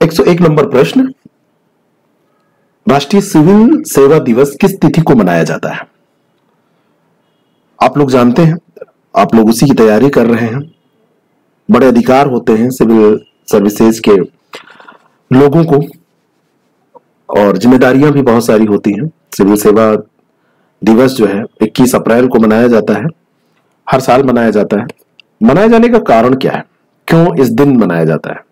101 number प्रश्न, राष्ट्रीय civil सेवा दिवस किस तिथि को मनाया जाता है? आप लोग जानते हैं, आप लोग उसी की तैयारी कर रहे हैं। बड़े अधिकार होते हैं सिविल सर्विसेज के लोगों को और जिम्मेदारियां भी बहुत सारी होती हैं। सिविल सेवा दिवस जो है 21 अप्रैल को मनाया जाता है, हर साल मनाया जाता है। मनाए जाने का कारण क्या है, क्यों इस दिन मनाया जाता है?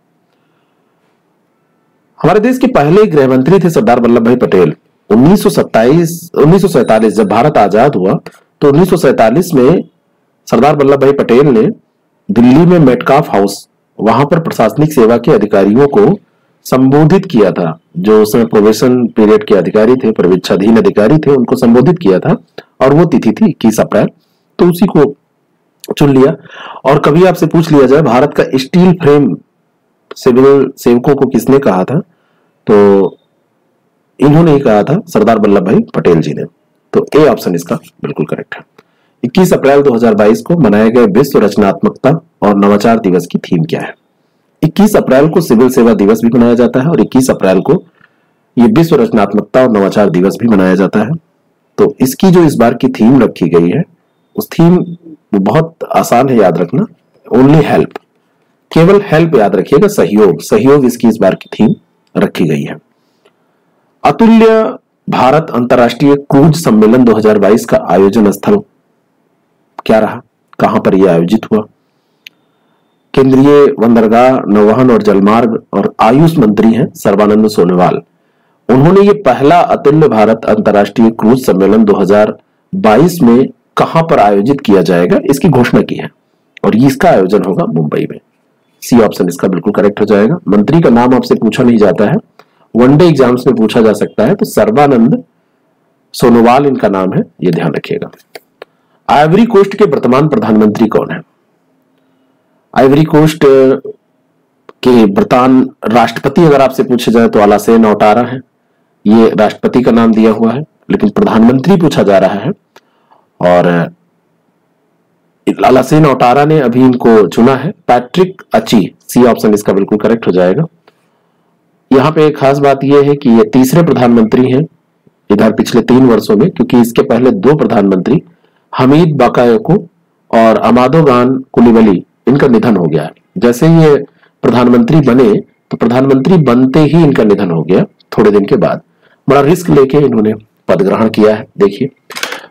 हमारे देश के पहले गृह मंत्री थे सरदार वल्लभ भाई पटेल। 1947 जब भारत आजाद हुआ तो 1947 में सरदार वल्लभ भाई पटेल ने दिल्ली में मेटकाफ हाउस, वहां पर प्रशासनिक सेवा के अधिकारियों को संबोधित किया था। जो उसमें प्रोबेशन पीरियड के अधिकारी थे, प्रवेशाधीन अधिकारी थे, उनको संबोधित किया था और वो तिथि थी 21 अप्रैल। तो उसी को चुन लिया। और कभी आपसे पूछ लिया जाए भारत का स्टील फ्रेम सिविल सेवकों को किसने कहा था, तो इन्होंने ही कहा था, सरदार वल्लभ भाई पटेल जी ने। तो ए ऑप्शन इसका बिल्कुल करेक्ट है। 21 अप्रैल 2022 को मनाए गए विश्व रचनात्मकता और नवाचार दिवस की थीम क्या है? 21 अप्रैल को सिविल सेवा दिवस भी मनाया जाता है और 21 अप्रैल को ये विश्व रचनात्मकता और नवाचार दिवस भी मनाया जाता है। तो इसकी जो इस बार की थीम रखी गई है, उस थीम बहुत आसान है याद रखना, ओनली हेल्प, केवल हेल्प याद रखिएगा, सहयोग, सहयोग इसकी इस बार की थीम रखी गई है। अतुल्य भारत अंतर्राष्ट्रीय क्रूज सम्मेलन 2022 का आयोजन स्थल क्या रहा, कहां पर यह आयोजित हुआ? केंद्रीय बंदरगाह, नौवहन और जलमार्ग और आयुष मंत्री हैं सर्बानंद सोनोवाल। उन्होंने ये पहला अतुल्य भारत अंतर्राष्ट्रीय क्रूज सम्मेलन 2022 में कहां पर आयोजित किया जाएगा इसकी घोषणा की है और इसका आयोजन होगा मुंबई में। सी ऑप्शन इसका बिल्कुल करेक्ट हो जाएगा। मंत्री का नाम आपसे पूछा नहीं जाता है, वनडे एग्जाम्स में पूछा जा सकता है, तो सर्बानंद सोनोवाल इनका नाम है, ये ध्यान रखिएगा। आइवरी कोस्ट के वर्तमान प्रधानमंत्री कौन है? आइवरी कोस्ट के वर्तमान राष्ट्रपति अगर आपसे पूछा जाए तो अलासेन ouattara है, ये राष्ट्रपति का नाम दिया हुआ है, लेकिन प्रधानमंत्री पूछा जा रहा है और अलासेन ouattara ने अभी इनको चुना है, पैट्रिक अची। सी ऑप्शन इसका बिल्कुल करेक्ट हो जाएगा। यहाँ पे एक खास बात यह है कि ये तीसरे प्रधानमंत्री हैं इधर पिछले 3 वर्षों में, क्योंकि इसके पहले 2 प्रधानमंत्री हमीद बाकायोको और अमादोगान कुलिबली, इनका निधन हो गया है। जैसे ये प्रधानमंत्री बने तो प्रधानमंत्री बनते ही इनका निधन हो गया थोड़े दिन के बाद। बड़ा रिस्क लेके इन्होंने पद ग्रहण किया है। देखिए,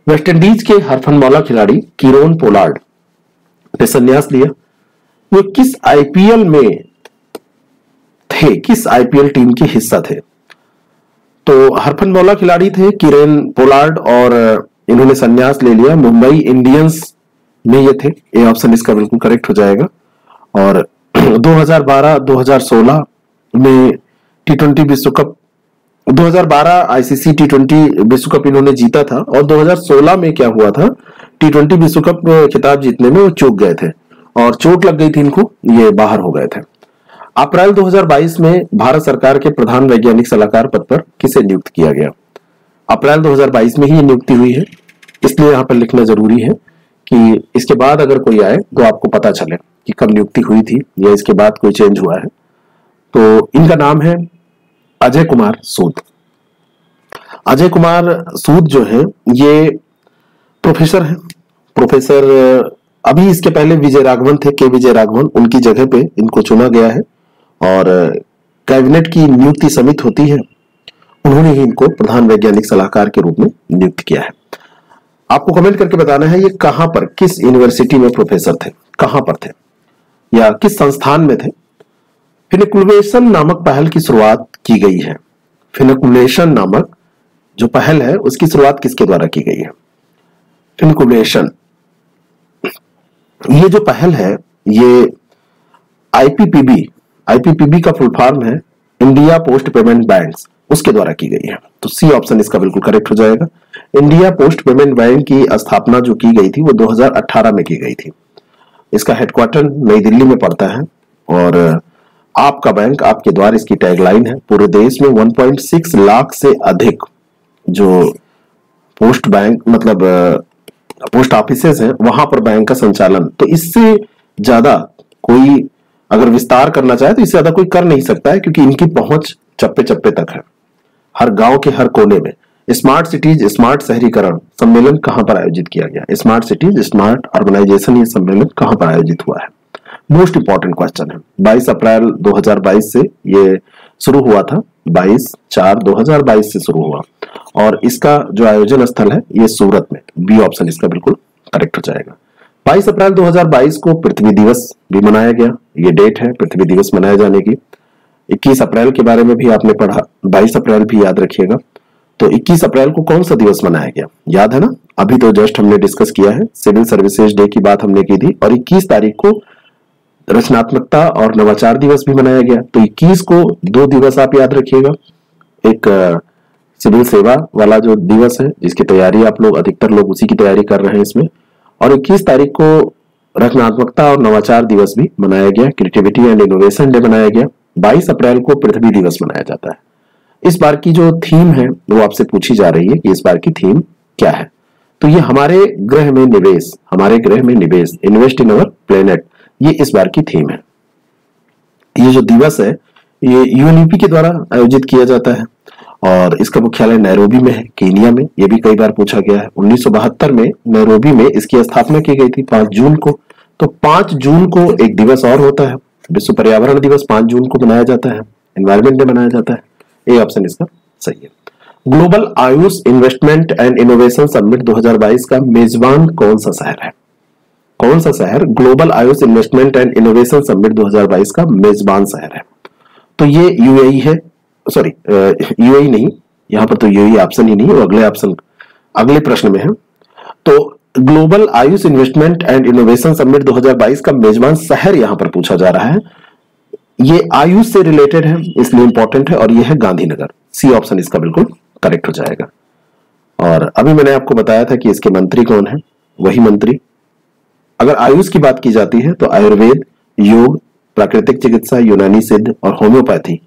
वेस्टइंडीज के हरफनमौला खिलाड़ी कीरोन पोलार्ड ने संन्यास लिया। वो किस आईपीएल में थे, किस आईपीएल टीम के हिस्सा थे? तो हरफनमौला खिलाड़ी थे कीरोन पोलार्ड और इन्होंने संन्यास ले लिया, मुंबई इंडियंस में ये थे। ए ऑप्शन इसका बिल्कुल करेक्ट हो जाएगा। और 2012-2016 में T20 विश्व कप, 2012 आईसीसी T20 विश्व कप इन्होंने जीता था और 2016 में क्या हुआ था, T20 विश्व कप खिताब जीतने में वो चूक गए थे और चोट लग गई थी इनको, ये बाहर हो गए थे। अप्रैल 2022 में भारत सरकार के प्रधान वैज्ञानिक सलाहकार पद पर किसे नियुक्त किया गया? अप्रैल 2022 में ही नियुक्ति हुई है, इसलिए यहाँ पर लिखना जरूरी है कि इसके बाद अगर कोई आए तो आपको पता चले कि कब नियुक्ति हुई थी या इसके बाद कोई चेंज हुआ है। तो इनका नाम है अजय कुमार सूद। अजय कुमार सूद जो है ये प्रोफेसर है, प्रोफेसर। अभी इसके पहले विजय राघवन थे, के विजय राघवन, उनकी जगह पे इनको चुना गया है और कैबिनेट की नियुक्ति समिति होती है, उन्होंने ही इनको प्रधान वैज्ञानिक सलाहकार के रूप में नियुक्त किया है। आपको कमेंट करके बताना है ये कहां पर, किस यूनिवर्सिटी में प्रोफेसर थे, कहां पर थे या किस संस्थान में थे। फिनिकुलेशन नामक पहल की शुरुआत की गई है। फिनिकुलेशन नामक जो पहल है उसकी शुरुआत किसके द्वारा की गई है? फिनिकुलेशन, ये जो पहल है ये आईपीपीबी का फुल फॉर्म है इंडिया पोस्ट पेमेंट बैंक, उसके द्वारा की गई है। तो सी ऑप्शन इसका बिल्कुल करेक्ट हो जाएगा। इंडिया पोस्ट पेमेंट बैंक की स्थापना जो की गई थी वो 2018 में की गई थी। इसका हेडक्वार्टर नई दिल्ली में पड़ता है और आपका बैंक आपके द्वार इसकी टैगलाइन है। पूरे देश में 1.6 लाख से अधिक जो पोस्ट बैंक मतलब पोस्ट ऑफिसेज हैं वहां पर बैंक का संचालन, तो इससे ज्यादा कोई अगर विस्तार करना चाहे तो इससे ज्यादा कोई कर नहीं सकता है, क्योंकि इनकी पहुंच चप्पे चप्पे तक है, हर गांव के हर कोने में। स्मार्ट सिटीज स्मार्ट शहरीकरण सम्मेलन कहां पर आयोजित किया गया? स्मार्ट सिटीज स्मार्ट अर्बनाइजेशन ये सम्मेलन कहां पर आयोजित हुआ है? मोस्ट इंपॉर्टेंट क्वेश्चन है। 22 अप्रैल 2022 से ये शुरू हुआ था, 22/4/2022 से शुरू हुआ, और इसका जो आयोजन स्थल है ये सूरत में। बी ऑप्शन इसका बिल्कुल करेक्ट हो जाएगा। 22 अप्रैल 2022 को पृथ्वी दिवस भी मनाया गया, ये डेट है पृथ्वी दिवस मनाए जाने की। 21 अप्रैल के बारे में भी आपने पढ़ा, 22 अप्रैल भी याद रखिएगा। तो 21 अप्रैल को कौन सा दिवस मनाया गया, याद है ना? अभी तो जस्ट हमने डिस्कस किया है, सिविल सर्विसेज डे की बात हमने की थी। और 21 तारीख को रचनात्मकता और नवाचार दिवस भी मनाया गया। तो 21 को दो दिवस आप याद रखिएगा, एक सिविल सेवा वाला जो दिवस है जिसकी तैयारी आप लोग, अधिकतर लोग उसी की तैयारी कर रहे हैं इसमें, और 21 तारीख को रचनात्मकता और नवाचार दिवस भी मनाया गया, क्रिएटिविटी एंड इनोवेशन डे मनाया गया। 22 अप्रैल को पृथ्वी दिवस मनाया जाता है। इस बार की जो थीम है वो आपसे पूछी जा रही है कि इस बार की थीम क्या है? तो ये हमारे ग्रह में निवेश, हमारे ग्रह में निवेश, इन्वेस्ट इन अवर प्लेनेट, ये इस बार की थीम है। ये जो दिवस है ये यूएनईपी के द्वारा आयोजित किया जाता है और इसका मुख्यालय नैरोबी में है, केनिया में। ये भी कई बार पूछा गया है। 1972 में नैरोबी में इसकी स्थापना की गई थी 5 जून को। तो 5 जून को एक दिवस और होता है, विश्व पर्यावरण दिवस 5 जून को मनाया जाता है, एनवायरमेंट डे मनाया जाता है। ए ऑप्शन इसका सही है। Global Ayush investment and innovation summit 2022 का मेजबान कौन सा शहर है? कौन सा शहर global Ayush investment and innovation summit 2022 का मेजबान शहर है? तो ये यूएई है, सॉरी यूएई नहीं, यहां पर तो यूएई ऑप्शन ही नहीं, वो अगले ऑप्शन अगले प्रश्न में है। तो global Ayush investment and innovation summit 2022 का मेजबान शहर यहां पर पूछा जा रहा है। ये आयुष से रिलेटेड है इसलिए इंपॉर्टेंट है, और ये है गांधीनगर। सी ऑप्शन इसका बिल्कुल करेक्ट हो जाएगा। और अभी मैंने आपको बताया था कि इसके मंत्री कौन है, वही मंत्री। अगर आयुष की बात की जाती है तो आयुर्वेद, योग, प्राकृतिक चिकित्सा, यूनानी सिद्ध और होम्योपैथी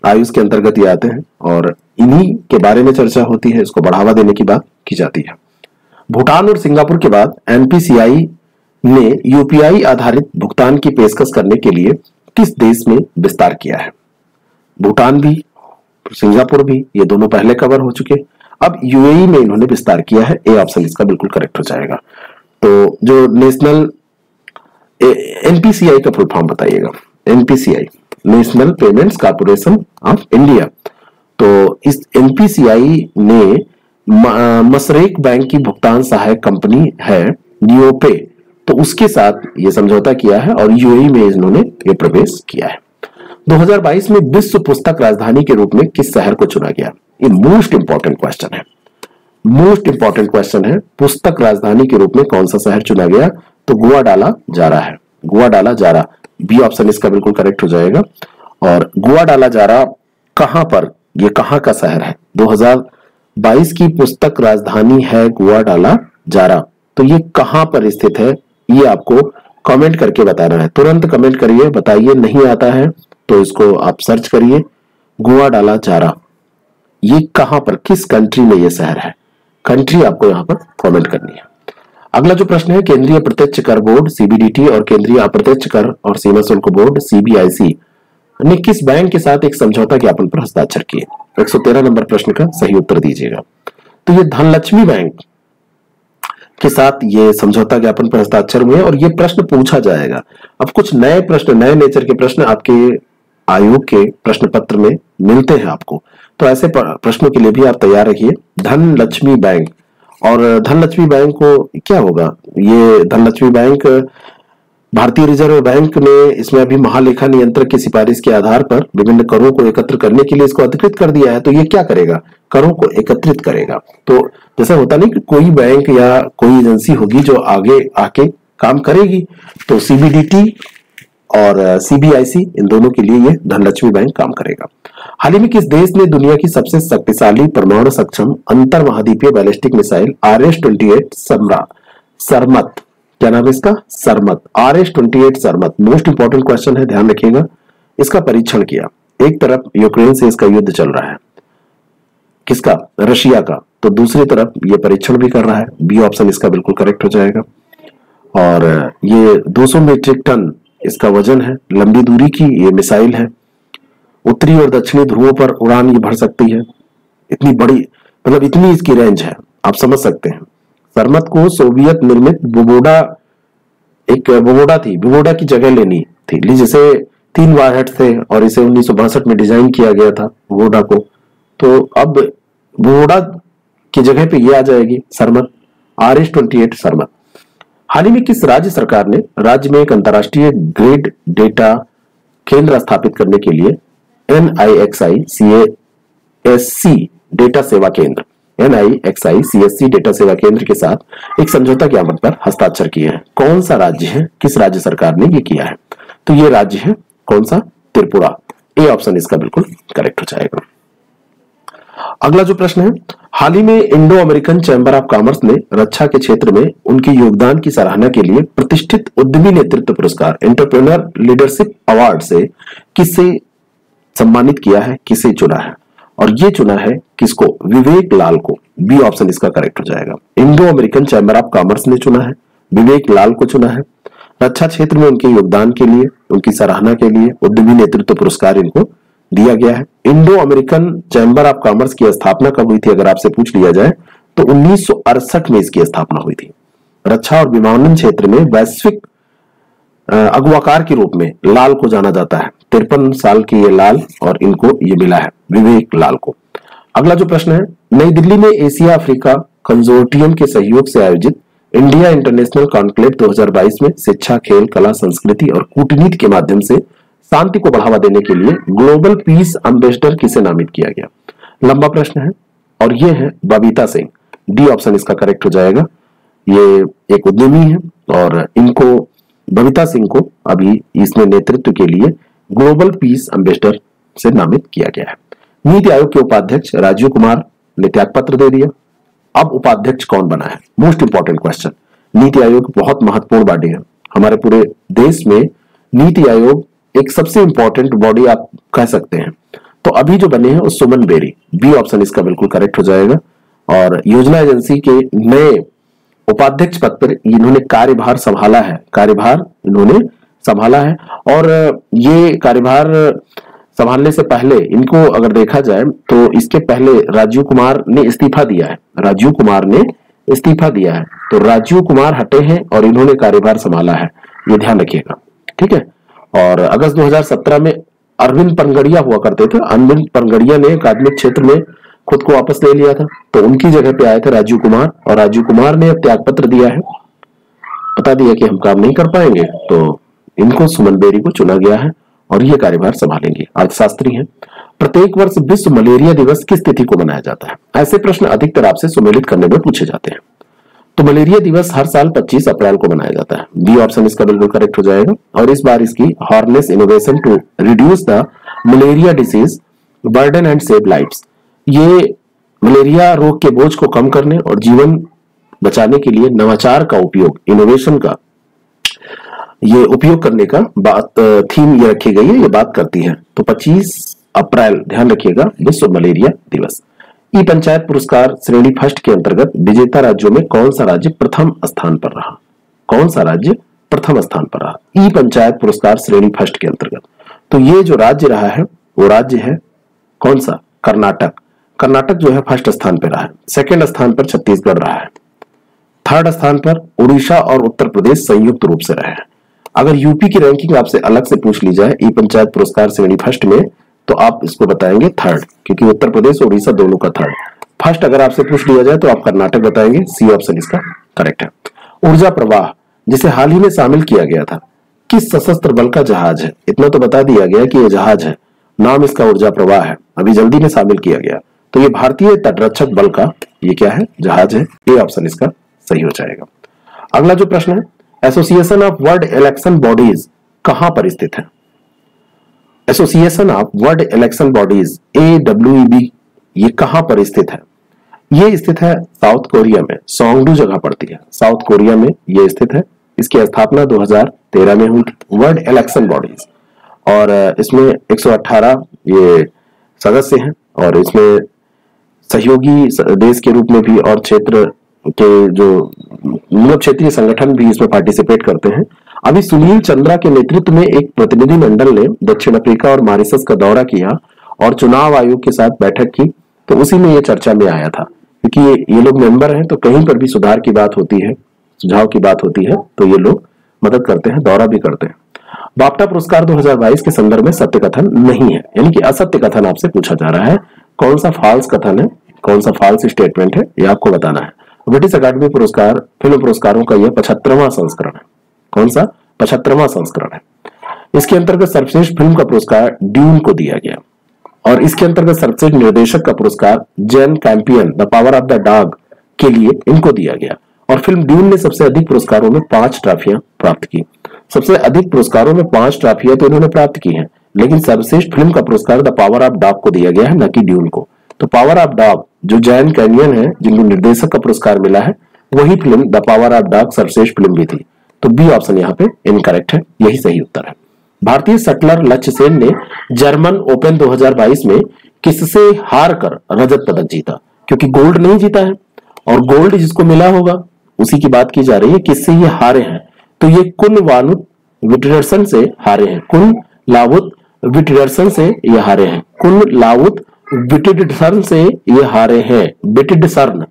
आयुष के अंतर्गत ये आते हैं, और इन्हीं के बारे में चर्चा होती है, इसको बढ़ावा देने की बात की जाती है। भूटान और सिंगापुर के बाद एनपीसीआई ने यूपीआई आधारित भुगतान की पेशकश करने के लिए किस देश में विस्तार किया है? भूटान भी, सिंगापुर भी, ये दोनों पहले कवर हो चुके, अब यूएई में इन्होंने विस्तार किया है। ए ऑप्शन इसका बिल्कुल करेक्ट हो जाएगा। तो जो नेशनल एनपीसीआई का फुल फॉर्म बताइएगा। NPCI, national payments corporation of India. तो इस एनपीसीआई ने मसरेक बैंक की भुगतान सहायक कंपनी है नियोपे, तो उसके साथ ये समझौता किया है और यूएई में इन्होंने ये प्रवेश किया है। 2022 में विश्व पुस्तक राजधानी के रूप में किस शहर को चुना गया? ये मोस्ट इंपॉर्टेंट क्वेश्चन है, मोस्ट इंपॉर्टेंट क्वेश्चन है। पुस्तक राजधानी के रूप में कौन सा शहर चुना गया? तो गुआडालाजारा है, गुआडालाजारा। बी ऑप्शन इसका बिल्कुल करेक्ट हो जाएगा। और गुआडालाजारा कहां पर, ये कहां का शहर है? 2022 की पुस्तक राजधानी है गुआडालाजारा। तो ये कहां पर स्थित है ये आपको कमेंट करके बताना है। तुरंत कमेंट करिए, बताइए। नहीं आता है तो इसको आप सर्च करिए, गुआडालाजारा ये कहां पर, किस कंट्री में ये शहर है? कंट्री आपको यहां पर कमेंट करनी है। अगला जो प्रश्न है, केंद्रीय प्रत्यक्ष कर बोर्ड सीबीडीटी और केंद्रीय अप्रत्यक्ष कर और सीमा शुल्क बोर्ड सीबीआईसी ने किस बैंक के साथ एक समझौता ज्ञापन पर हस्ताक्षर किए? 113 नंबर प्रश्न का सही उत्तर दीजिएगा। तो ये धनलक्ष्मी बैंक के साथ ये समझौता ज्ञापन पर हस्ताक्षर हुए और ये प्रश्न पूछा जाएगा। अब कुछ नए प्रश्न, नए नेचर के प्रश्न आपके आयोग के प्रश्न पत्र में मिलते हैं आपको, तो ऐसे प्रश्नों के लिए भी आप तैयार रहिए। धनलक्ष्मी बैंक, और धनलक्ष्मी बैंक को क्या होगा? ये धनलक्ष्मी बैंक भारतीय रिजर्व बैंक ने इसमें अभी महालेखा नियंत्रक की सिफारिश के आधार पर विभिन्न करों को एकत्र करने के लिए इसको अधिकृत कर दिया है। तो ये क्या करेगा? करों को एकत्रित करेगा। तो जैसा होता नहीं कि कोई बैंक या कोई एजेंसी होगी जो आगे आके काम करेगी, तो सीबीडीटी और सीबीआईसी इन दोनों के लिए ये धनलक्ष्मी बैंक काम करेगा। हाल ही में किस देश ने दुनिया की सबसे शक्तिशाली परमाणु सक्षम अंतर महाद्वीपीय बैलिस्टिक मिसाइल RS-28 सरमत, क्या नाम है इसका? सरमत, RS-28 सरमत, मोस्ट इंपॉर्टेंट क्वेश्चन है, ध्यान रखिएगा, इसका परीक्षण किया। एक तरफ यूक्रेन से इसका युद्ध चल रहा है, किसका? रशिया का, तो दूसरी तरफ ये परीक्षण भी कर रहा है। बी ऑप्शन इसका बिल्कुल करेक्ट हो जाएगा। और ये 200 मीट्रिक टन इसका वजन है, लंबी दूरी की ये मिसाइल है, उत्तरी और दक्षिणी ध्रुवों पर उड़ान ये भर सकती है, इतनी बड़ी, मतलब इतनी इसकी रेंज है, आप समझ सकते हैं। सरमत को सोवियत निर्मित बुबोडा, एक बुबोडा थी, बुबोडा की जगह लेनी थी, जिसे 3 वारहेड थे और इसे 1962 में डिजाइन किया गया था बुबोडा को, तो अब बुबोडा की जगह पे ये आ जाएगी सरमत, RH-28 सरमत। हाल ही में किस राज्य सरकार ने राज्य में एक अंतर्राष्ट्रीय ग्रिड डेटा केंद्र स्थापित करने के लिए NIXI CSC डेटा सेवा केंद्र, NIXI CSC डेटा सेवा केंद्र के साथ एक समझौता ज्ञापन पर हस्ताक्षर किए हैं? कौन सा राज्य है, किस राज्य सरकार ने ये किया है? तो ये राज्य है कौन सा? त्रिपुरा। ए ऑप्शन इसका बिल्कुल करेक्ट हो जाएगा। अगला जो प्रश्न है, हाल ही में Indo American chamber of commerce ने रक्षा के क्षेत्र में उनके योगदान की सराहना के लिए प्रतिष्ठित उद्यमी नेतृत्व पुरस्कार एंटरप्रेन्योर लीडरशिप अवार्ड से किसे सम्मानित किया है, किसे चुना है? और ये चुना है किसको? विवेक लाल को। बी ऑप्शन इसका करेक्ट हो जाएगा। Indo American chamber of commerce ने चुना है, विवेक लाल को चुना है। रक्षा क्षेत्र में उनके योगदान के लिए, उनकी सराहना के लिए उद्यमी नेतृत्व पुरस्कार इनको दिया गया है। Indo American chamber of commerce की स्थापना कब हुई थी अगर आपसे पूछ लिया जाए तो 1968 में इसकी स्थापना हुई थी। रक्षा और विमानन क्षेत्र में वैश्विक अगुवाकार के रूप में लाल को जाना जाता है। 53 साल के ये लाल और इनको ये मिला है विवेक लाल को। अगला जो प्रश्न है, नई दिल्ली में एशिया अफ्रीका कंसोर्टियम के सहयोग से आयोजित इंडिया इंटरनेशनल कॉन्क्लेव 2022 में शिक्षा, खेल, कला, संस्कृति और कूटनीति के माध्यम से शांति को बढ़ावा देने के लिए ग्लोबल पीस एम्बेसडर किसे नामित किया गया? लंबा प्रश्न है और ये है बबीता सिंह। डी ऑप्शन इसका करेक्ट हो जाएगा। ये एक उद्यमी है और इनको, बबीता सिंह को अभी इसमें नेतृत्व के लिए ग्लोबल पीस एम्बेसडर से नामित किया गया है। नीति आयोग के उपाध्यक्ष राजीव कुमार ने त्यागपत्र दे दिया। अब उपाध्यक्ष कौन बना है? Most important question. NITI Aayog बहुत महत्वपूर्ण बॉडी है हमारे पूरे देश में। नीति आयोग एक सबसे इंपॉर्टेंट बॉडी आप कह सकते हैं। तो अभी जो बने हैं वो सुमन बेरी। बी ऑप्शन इसका बिल्कुल करेक्ट हो जाएगा। और योजना एजेंसी के नए उपाध्यक्ष पद पर इन्होंने कार्यभार संभाला है, कार्यभार इन्होंने संभाला है। और ये कार्यभार संभालने से पहले इनको अगर देखा जाए तो इसके पहले राजीव कुमार ने इस्तीफा दिया है, राजीव कुमार ने इस्तीफा दिया है। तो राजीव कुमार हटे हैं और इन्होंने कार्यभार संभाला है, ये ध्यान रखिएगा, ठीक है। और अगस्त 2017 में अरविंद पनगड़िया हुआ करते थे। अरविंद पनगड़िया ने अकादमिक क्षेत्र में खुद को वापस ले लिया था, तो उनकी जगह पे आए थे राजीव कुमार, और राजीव कुमार ने अब त्याग पत्र दिया है, बता दिया कि हम काम नहीं कर पाएंगे, तो इनको सुमन बेरी को चुना गया है और ये कार्यभार संभालेंगे। अर्थशास्त्री हैं। प्रत्येक वर्ष विश्व मलेरिया दिवस किस तिथि को मनाया जाता है? ऐसे प्रश्न अधिकतर आपसे सुमेलित करने में पूछे जाते हैं। तो मलेरिया दिवस हर साल 25 अप्रैल को मनाया जाता है। बी ऑप्शन इसका बिल्कुल करेक्ट हो जाएगा। और इस बार इसकी harness innovation to reduce the malaria disease burden and save lives, ये मलेरिया रोग के बोझ को कम करने और जीवन बचाने के लिए नवाचार का उपयोग, इनोवेशन का ये उपयोग करने का बात थीम ये रखी गई है, ये बात करती है। तो 25 अप्रैल ध्यान रखिएगा विश्व मलेरिया दिवस। ई पंचायत पुरस्कार श्रेणी फर्स्ट के अंतर्गत विजेता राज्यों में कौन सा राज्य प्रथम स्थान पर रहा? कौन सा राज्य प्रथम स्थान पर रहा ई पंचायत पुरस्कार श्रेणी फर्स्ट के अंतर्गत? तो ये जो राज्य रहा है वो राज्य है कौन सा? कर्नाटक। कर्नाटक जो है फर्स्ट स्थान पर रहा है। सेकेंड स्थान पर छत्तीसगढ़ रहा है। थर्ड स्थान पर उड़ीसा और उत्तर प्रदेश संयुक्त रूप से रहे हैं। अगर यूपी की रैंकिंग आपसे अलग से पूछ ली जाए ई पंचायत पुरस्कार श्रेणी फर्स्ट में, तो आप इसको बताएंगे थर्ड, क्योंकि उत्तर प्रदेश और उड़ीसा दोनों का थर्ड। फर्स्ट अगर आपसे पूछ लिया जाए तो आप कर्नाटक बताएंगे। सी ऑप्शन इसका करेक्ट है। ऊर्जा प्रवाह जिसे हाल ही में शामिल किया गया था, किस सशस्त्र बल का जहाज है? इतना तो बता दिया गया कि यह जहाज है, नाम इसका ऊर्जा प्रवाह है, अभी जल्दी में शामिल किया गया। तो ये भारतीय तटरक्षक बल का ये क्या है? जहाज है। ए ऑप्शन इसका सही हो जाएगा। अगला जो प्रश्न है, association of world election bodies कहां पर स्थित है? Association of world election bodies AWEB ये कहां पर स्थित है? ये स्थित है साउथ कोरिया में, सोंगडू जगह पड़ती है, साउथ कोरिया में ये स्थित है। इसकी स्थापना 2013 में हुई थी। वर्ल्ड इलेक्शन बॉडीज, और इसमें 118 ये सदस्य हैं और इसमें सहयोगी देश के रूप में भी और क्षेत्र के जो क्षेत्रीय संगठन भी इसमें पार्टिसिपेट करते हैं। अभी सुनील चंद्रा के नेतृत्व में एक प्रतिनिधि मंडल ने दक्षिण अफ्रीका और मॉरिशस का दौरा किया और चुनाव आयोग के साथ बैठक की, तो उसी में ये चर्चा में आया था। क्योंकि ये लोग मेंबर हैं, तो कहीं पर भी सुधार की बात होती है, सुझाव की बात होती है, तो ये लोग मदद करते हैं, दौरा भी करते हैं। बाफ्टा पुरस्कार 2022 के संदर्भ में सत्य कथन नहीं है, यानी कि असत्य कथन आपसे पूछा जा रहा है। कौन सा फॉल्स कथन है, कौन सा फॉल्स स्टेटमेंट है, ये आपको बताना है। ब्रिटिश अकादमी पुरस्कार फिल्म पुरस्कारों का यह 75वां संस्करण है। कौन सा? 75वां संस्करण है। इसके अंतर्गत सर्वश्रेष्ठ फिल्म का पुरस्कार ड्यून को दिया गया और इसके अंतर्गत सर्वश्रेष्ठ निर्देशक का पुरस्कार Jane Campion the power of the dog के लिए इनको दिया गया। और फिल्म ड्यून ने सबसे अधिक पुरस्कारों में 5 ट्रॉफियां प्राप्त की। सबसे अधिक पुरस्कारों में 5 ट्रॉफियां तो इन्होंने प्राप्त की हैं, लेकिन सर्वश्रेष्ठ फिल्म का पुरस्कार द पावर ऑफ डॉग को दिया गया है, न कि ड्यून को। तो पावर ऑफ डॉग जो जैन कैनियन है, जिनको निर्देशक का पुरस्कार मिला है, वही film the power of dog सर्वश्रेष्ठ फिल्म भी थी। तो बी ऑप्शन यहाँ पे इनकरेक्ट है, यही सही उत्तर है। भारतीय शटलर लक्ष्य सेन ने जर्मन ओपन 2022 में किससे हार कर रजत पदक जीता? क्योंकि गोल्ड नहीं जीता है और गोल्ड जिसको मिला होगा उसी की बात की जा रही है। किससे ये हारे हैं? तो ये कुन वानुत विटरसन से हारे हैं। कुन लावुत विटरसन से ये हारे हैं। कुन लावुत विटिडसर्न से ये हारे हैं। विटिडसर्न,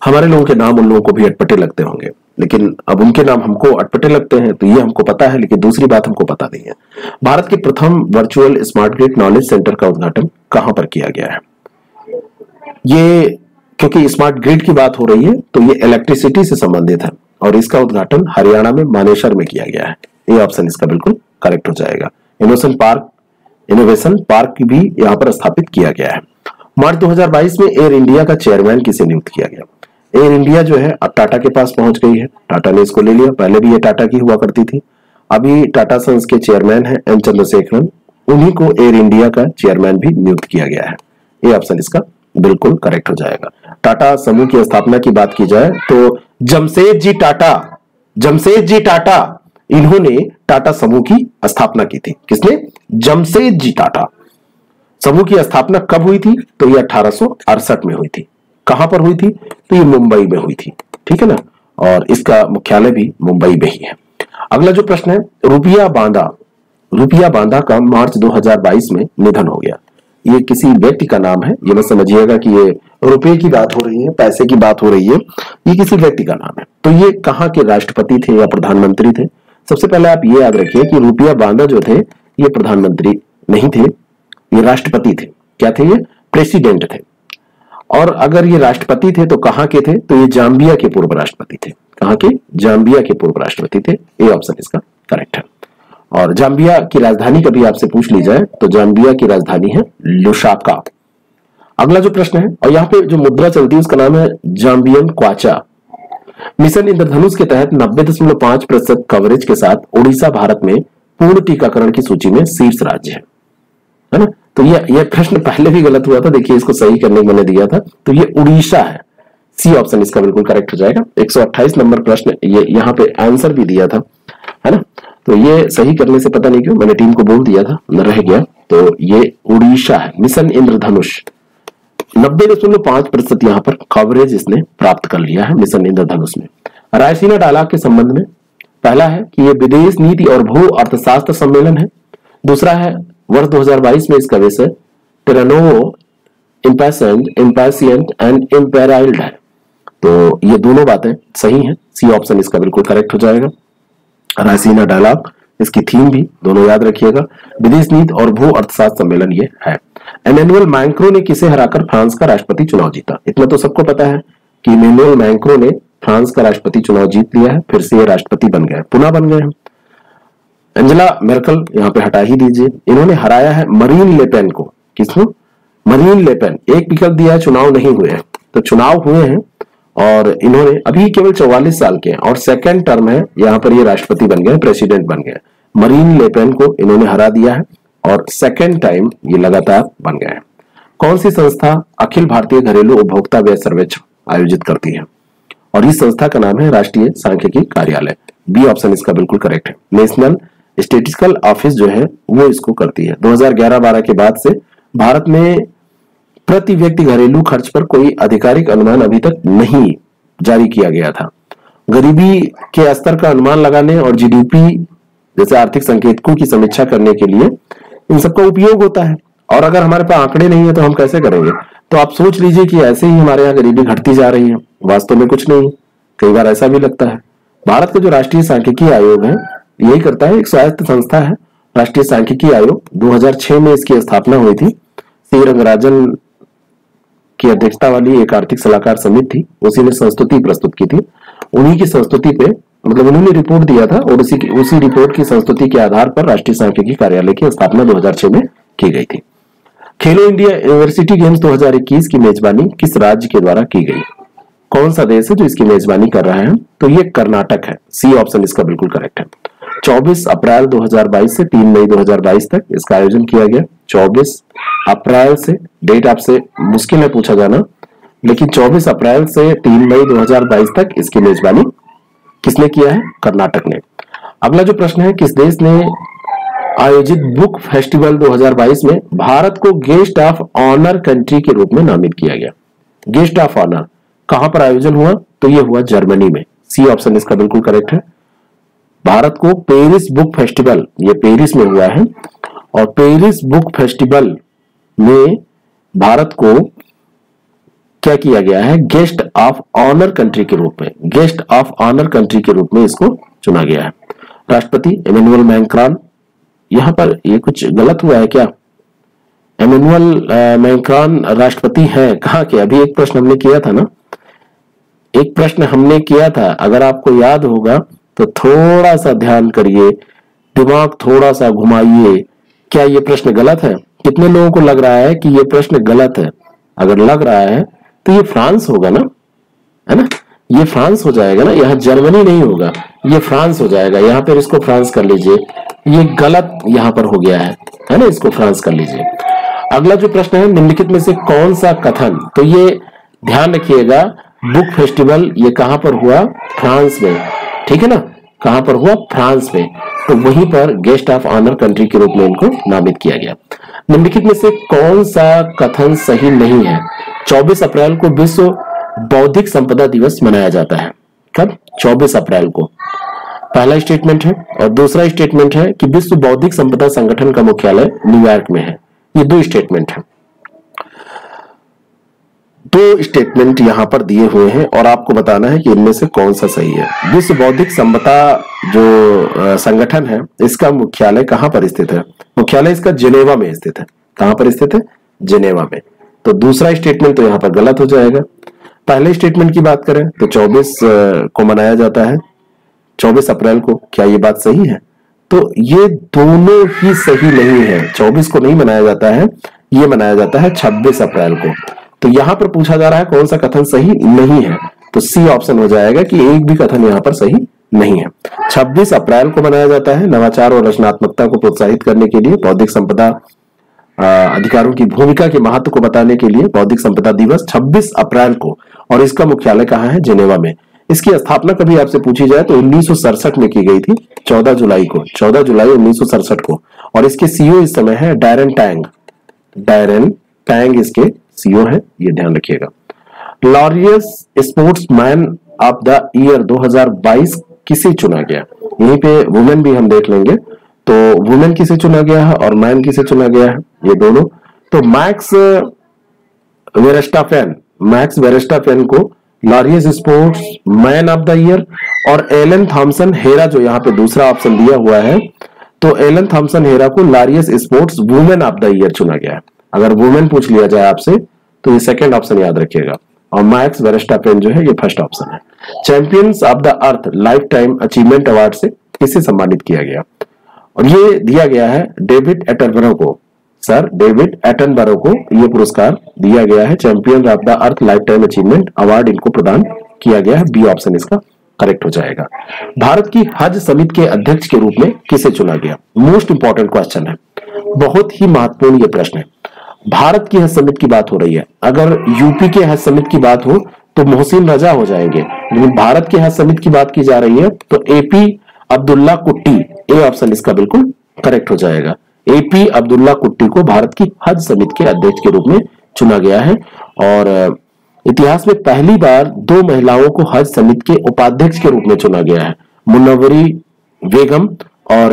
हमारे लोगों के नाम उन लोगों को भी अटपटे लगते होंगे, लेकिन अब उनके नाम हमको अटपटे लगते हैं, तो ये हमको पता है, लेकिन दूसरी बात हमको पता नहीं है। भारत के प्रथम virtual smart grid knowledge centre का उद्घाटन कहां पर किया गया है? ये क्योंकि स्मार्ट ग्रिड की बात हो रही है, तो ये इलेक्ट्रिसिटी से संबंधित है और इसका उद्घाटन हरियाणा में मानेसर में किया गया है। ये ऑप्शन इसका बिल्कुल करेक्ट हो जाएगा। इनोवेशन पार्क भी यहाँ पर स्थापित किया गया है। मार्च 2022 में एयर इंडिया का चेयरमैन किसे नियुक्त किया गया? एयर इंडिया जो है अब टाटा के पास पहुंच गई है, टाटा ने इसको ले लिया। पहले भी ये टाटा की हुआ करती थी। अभी टाटा सन्स के चेयरमैन है एन चंद्रशेखरन, उन्हीं को एयर इंडिया का चेयरमैन भी नियुक्त किया गया है। ये ऑप्शन इसका बिल्कुल करेक्ट हो जाएगा। टाटा समूह की स्थापना की बात की जाए तो जमशेद जी टाटा इन्होंने टाटा समूह की स्थापना की थी। किसने? जमशेद जी टाटा। समूह की स्थापना कब हुई थी? तो ये 1868 में हुई थी। कहां पर हुई थी? तो ये मुंबई में हुई थी। ठीक है ना, और इसका मुख्यालय भी मुंबई में ही है। अगला जो प्रश्न है, रुपया बांधा का मार्च 2022 में निधन हो गया। ये किसी व्यक्ति का नाम है, ये मत समझिएगा कि ये रुपए की बात हो रही है, पैसे की बात हो रही है। ये किसी व्यक्ति का नाम है। तो ये कहां के राष्ट्रपति थे या प्रधानमंत्री थे? सबसे पहले आप ये याद रखिए कि रुपया बांधा जो थे ये प्रधानमंत्री नहीं थे, ये राष्ट्रपति थे। क्या थे? ये प्रेसिडेंट थे। और अगर ये राष्ट्रपति थे तो कहां के थे? तो ये जाम्बिया के पूर्व राष्ट्रपति थे। कहां के? जाम्बिया के पूर्व राष्ट्रपति थे। ये ऑप्शन इसका करेक्ट है। और जाम्बिया की राजधानी कभी आपसे पूछ ली जाए तो जाम्बिया की राजधानी है लुसाका। अगला जो प्रश्न है, और यहाँ पे जो मुद्रा चलती है उसका नाम है जाम्बियन क्वाचा। मिशन इंद्रधनुष के तहत 90.5% कवरेज के साथ उड़ीसा भारत में पूर्ण टीकाकरण की सूची में शीर्ष राज्य है ना। तो ये प्रश्न पहले भी गलत हुआ था, देखिए इसको सही करने को मैंने दिया था, तो ये उड़ीसा है। सी ऑप्शन इसका बिल्कुल करेक्ट हो जाएगा। 128 नंबर प्रश्न, ये यहाँ पे आंसर भी दिया था, है ना। तो ये सही करने से पता नहीं क्यों मैंने टीम को बोल दिया था, न रह गया। तो ये उड़ीसा है। मिशन इंद्रधनुष 90.5% यहाँ पर कवरेज इसने प्राप्त कर लिया है मिशन इंद्रधनुष में। रायसीना डायलॉग के संबंध में पहला है कि ये विदेश नीति और भू अर्थशास्त्र सम्मेलन है। दूसरा है वर्ष 2022 में इसका विषय टिरानोवो इम्पैशिएंट एंड इम्पेराइल्ड है। तो ये दोनों बातें सही हैं। सी ऑप्शन इसका बिल्कुल करेक्ट हो जाएगा। रायसीना डायलॉग, इसकी थीम भी दोनों याद रखिएगा। विदेश नीति और भू अर्थशास्त्र सम्मेलन ये है। इमैनुअल मैक्रों ने किसे हराकर फ्रांस का राष्ट्रपति चुनाव जीता? इतना तो सबको पता है कि इमैनुअल मैक्रों ने फ्रांस का राष्ट्रपति चुनाव जीत लिया है, फिर से ये राष्ट्रपति बन गए, पुनः बन गए हैं। एंजेला मेर्केल यहाँ पे हटा ही दीजिए, इन्होंने हराया है मरीन लेपेन को। किसको? मरीन लेपेन। एक विकल्प दिया है चुनाव नहीं हुए हैं, तो चुनाव हुए हैं और इन्होंने अभी केवल 44 साल के हैं और सेकंड टर्म है, यहाँ पर ये राष्ट्रपति बन गए, प्रेसिडेंट बन गए। मरीन लेपेन को इन्होंने हरा दिया है और सेकंड टाइम ये लगातार बन गए हैं। कौन सी संस्था अखिल भारतीय घरेलू उपभोक्ता व्यय सर्वेक्षण आयोजित करती है? और इस संस्था का नाम है राष्ट्रीय सांख्यिकी कार्यालय। बी ऑप्शन इसका बिल्कुल करेक्ट है। नेशनल स्टैटिस्टिकल ऑफिस जो है वो इसको करती है। 2011-12 के बाद से भारत में प्रति व्यक्ति घरेलू खर्च पर कोई आधिकारिक अनुमान अभी तक नहीं जारी किया गया था। गरीबी के स्तर का अनुमान लगाने और जीडीपी जैसे आर्थिक संकेतकों की समीक्षा करने के लिए इन सबका उपयोग होता है। और अगर हमारे पास आंकड़े नहीं है तो हम कैसे करेंगे? तो आप सोच लीजिए कि ऐसे ही हमारे यहाँ गरीबी घटती जा रही है, वास्तव में कुछ नहीं। कई बार ऐसा भी लगता है। भारत का जो राष्ट्रीय सांख्यिकी आयोग है यही करता है, एक स्वायत्त संस्था है राष्ट्रीय सांख्यिकी आयोग। 2006 में इसकी स्थापना हुई थी। सी रंगराजन की अध्यक्षता वाली एक आर्थिक सलाहकार समिति थी, उसी ने संस्तुति प्रस्तुत की थी। उन्हीं की संस्तुति पे मतलब उन्होंने रिपोर्ट दिया था और उसी रिपोर्ट की संस्तुति के आधार पर राष्ट्रीय सांख्यिकी कार्यालय की स्थापना 2006 में की गई थी। खेलो इंडिया यूनिवर्सिटी गेम्स 2021 की मेजबानी किस राज्य के द्वारा की गई? कौन सा देश है जो इसकी मेजबानी कर रहा है? तो ये कर्नाटक है। सी ऑप्शन इसका बिल्कुल करेक्ट है। 24 अप्रैल 2022 से 3 मई 2022 तक इसका आयोजन किया गया। 24 अप्रैल से, डेट आपसे मुश्किल है पूछा जाना, लेकिन 24 अप्रैल से 3 मई 2022 तक इसकी मेजबानी किसने किया है? कर्नाटक ने। अगला जो प्रश्न है, किस देश ने आयोजित बुक फेस्टिवल 2022 में भारत को गेस्ट ऑफ ऑनर कंट्री के रूप में नामित किया गया? गेस्ट ऑफ ऑनर कहां पर आयोजन हुआ? तो यह हुआ जर्मनी में। सी ऑप्शन इसका बिल्कुल करेक्ट है। भारत को पेरिस बुक फेस्टिवल, ये पेरिस में हुआ है, और पेरिस बुक फेस्टिवल में भारत को क्या किया गया है? गेस्ट ऑफ ऑनर कंट्री के रूप में, गेस्ट ऑफ ऑनर कंट्री के रूप में इसको चुना गया है। राष्ट्रपति इमैनुअल मैक्रॉन, यहां पर ये कुछ गलत हुआ है क्या? इमैनुअल मैक्रॉन राष्ट्रपति है कहां के? अभी एक प्रश्न हमने किया था ना, एक प्रश्न हमने किया था, अगर आपको याद होगा तो थोड़ा सा ध्यान करिए, दिमाग थोड़ा सा घुमाइए। क्या ये प्रश्न गलत है? कितने लोगों को लग रहा है कि ये प्रश्न गलत है? अगर लग रहा है तो ये फ्रांस होगा ना, है ना? ये फ्रांस हो जाएगा ना, यहाँ जर्मनी नहीं होगा, ये फ्रांस हो जाएगा। यहाँ पर इसको फ्रांस कर लीजिए, ये गलत यहाँ पर हो गया है ना, इसको फ्रांस कर लीजिए। अगला जो प्रश्न है, निम्नलिखित में से कौन सा कथन, तो ये ध्यान रखिएगा, बुक फेस्टिवल ये कहां पर हुआ? फ्रांस में, ठीक है ना? कहां पर हुआ? फ्रांस में। तो वहीं पर गेस्ट ऑफ ऑनर कंट्री के रूप में इनको नामित किया गया। निम्नलिखित में से कौन सा कथन सही नहीं है? 24 अप्रैल को विश्व बौद्धिक संपदा दिवस मनाया जाता है। कब? 24 अप्रैल को। पहला स्टेटमेंट है, और दूसरा स्टेटमेंट है कि विश्व बौद्धिक संपदा संगठन का मुख्यालय न्यूयॉर्क में है। ये दो स्टेटमेंट है, दो स्टेटमेंट यहां पर दिए हुए हैं और आपको बताना है कि इनमें से कौन सा सही है। विश्व बौद्धिक संपदा जो संगठन है, इसका मुख्यालय कहां पर स्थित है? मुख्यालय इसका जिनेवा में स्थित है। कहां पर स्थित है? जिनेवा में। तो दूसरा स्टेटमेंट तो यहां पर गलत हो जाएगा। पहले स्टेटमेंट की बात करें तो 24 को मनाया जाता है, 24 अप्रैल को। क्या ये बात सही है? तो ये दोनों ही सही नहीं है। 24 को नहीं मनाया जाता है, ये मनाया जाता है 26 अप्रैल को। तो यहां पर पूछा जा रहा है कौन सा कथन सही नहीं है, तो सी ऑप्शन हो जाएगा कि एक भी कथन यहां पर सही नहीं है। 26 अप्रैल को मनाया जाता है नवाचार और रचनात्मकता को प्रोत्साहित करने के लिए, बौद्धिक संपदा अधिकारों की भूमिका के महत्व को बताने के लिए बौद्धिक संपदा दिवस 26 अप्रैल को, और इसका मुख्यालय कहां है? जिनेवा में। इसकी स्थापना कभी आपसे पूछी जाए तो 1967 में की गई थी, 14 जुलाई को, 14 जुलाई 1967 को। और इसके सीईओ इस समय है डैरेन टैंग। डैरेन टैंग इसके सीईओ है, ये ध्यान रखिएगा। Laureus sportsman of the year 2022 किसे चुना गया? यहीं पे वुमेन भी हम देख लेंगे, तो वुमेन किसे चुना गया है और मैन किसे चुना गया है, ये दोनों। तो मैक्स वेरेस्टापेन को Laureus sports man of the year, और एलन थॉमसन हेरा जो यहाँ पे दूसरा ऑप्शन दिया हुआ है, तो एलन थॉमसन हेरा को Laureus sports women of the year चुना गया है। अगर वुमेन पूछ लिया जाए आपसे तो ये सेकंड ऑप्शन याद रखिएगा, और मैक्स वेरेस्टापेन जो है ये फर्स्ट ऑप्शन है। Champions of the earth life time achievement award से किसे सम्मानित किया गया? और ये दिया गया है डेविड एटनबरो को। सर डेविड एटनबरो को ये पुरस्कार दिया गया है, champion of the earth life time achievement award इनको प्रदान किया गया है। बी ऑप्शन इसका करेक्ट हो जाएगा। भारत की हज समिति के अध्यक्ष के रूप में किसे चुना गया? मोस्ट इंपॉर्टेंट क्वेश्चन है, बहुत ही महत्वपूर्ण ये प्रश्न है। भारत की हज समिति की बात हो रही है, अगर यूपी के हज समिति की बात हो तो मोहसिन रजा हो जाएंगे, लेकिन भारत की हज समिति की बात की जा रही है तो एपी अब्दुल्ला कुट्टी, ए ऑप्शन इसका बिल्कुल करेक्ट हो जाएगा। एपी अब्दुल्ला कुट्टी को भारत की हज समिति के अध्यक्ष के रूप में चुना गया है, और इतिहास में पहली बार 2 महिलाओं को हज समिति के उपाध्यक्ष के रूप में चुना गया है, मुनव्वरी बेगम और